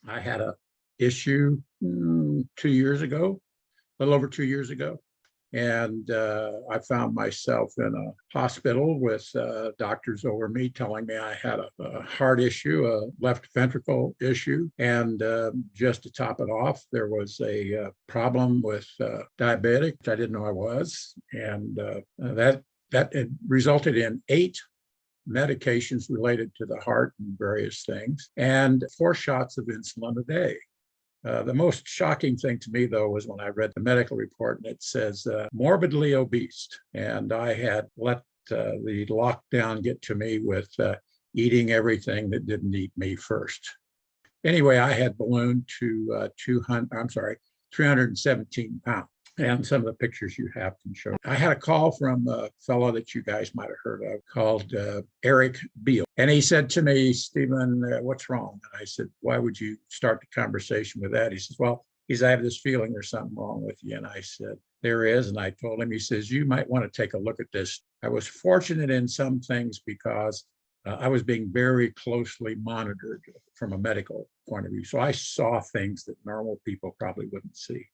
I had a issue 2 years ago, a little over 2 years ago. And I found myself in a hospital with doctors over me telling me I had a heart issue, a left ventricle issue. And just to top it off, there was a problem with diabetic, which I didn't know I was. And that resulted in 8 medications related to the heart and various things, and 4 shots of insulin a day. The most shocking thing to me, though, was when I read the medical report and it says morbidly obese. And I had let the lockdown get to me with eating everything that didn't eat me first. Anyway, I had ballooned to 317 pounds. And some of the pictures you have can show. I had a call from a fellow that you guys might have heard of called Eric Beal. And he said to me, Stephen, what's wrong? And I said, why would you start the conversation with that? He says, well, I have this feeling there's something wrong with you. And I said, there is. And I told him, he says, you might want to take a look at this. I was fortunate in some things because I was being very closely monitored from a medical point of view. So I saw things that normal people probably wouldn't see.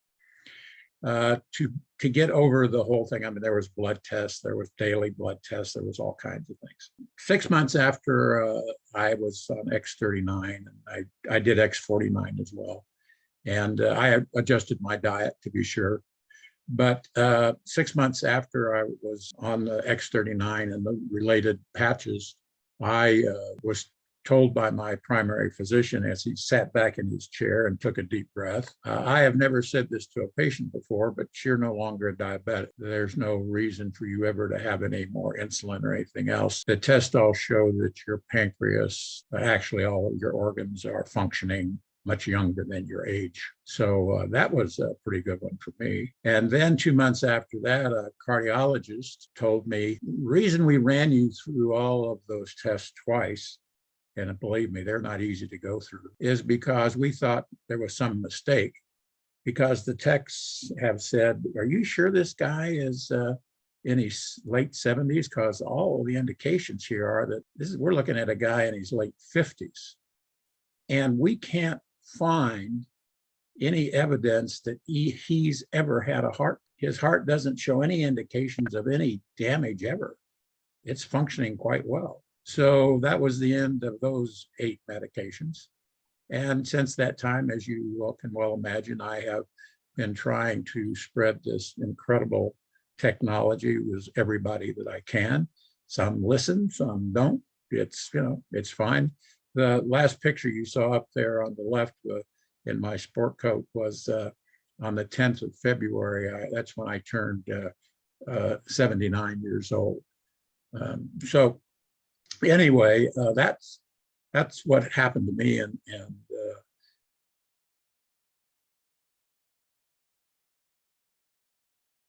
To get over the whole thing, I mean, there was blood tests, there was daily blood tests, there was all kinds of things. 6 months after I was on X39, and I did X49 as well. And I adjusted my diet to be sure. But 6 months after I was on the X39 and the related patches, I was told by my primary physician as he sat back in his chair and took a deep breath. I have never said this to a patient before, but you're no longer a diabetic. There's no reason for you ever to have any more insulin or anything else. The tests all show that your pancreas, actually all of your organs are functioning much younger than your age. So that was a pretty good one for me. And then 2 months after that, a cardiologist told me, the reason we ran you through all of those tests twice, and believe me, they're not easy to go through, is because we thought there was some mistake. Because the techs have said, are you sure this guy is in his late 70s? Because all the indications here are that we're looking at a guy in his late 50s. And we can't find any evidence that he's ever had a heart. His heart doesn't show any indications of any damage ever. It's functioning quite well. So that was the end of those 8 medications. And since that time, as you can well imagine, I have been trying to spread this incredible technology with everybody that I can. Some listen, some don't. It's fine. The last picture you saw up there on the left in my sport coat was on the 10th of February. That's when I turned 79 years old. So anyway, that's what happened to me, and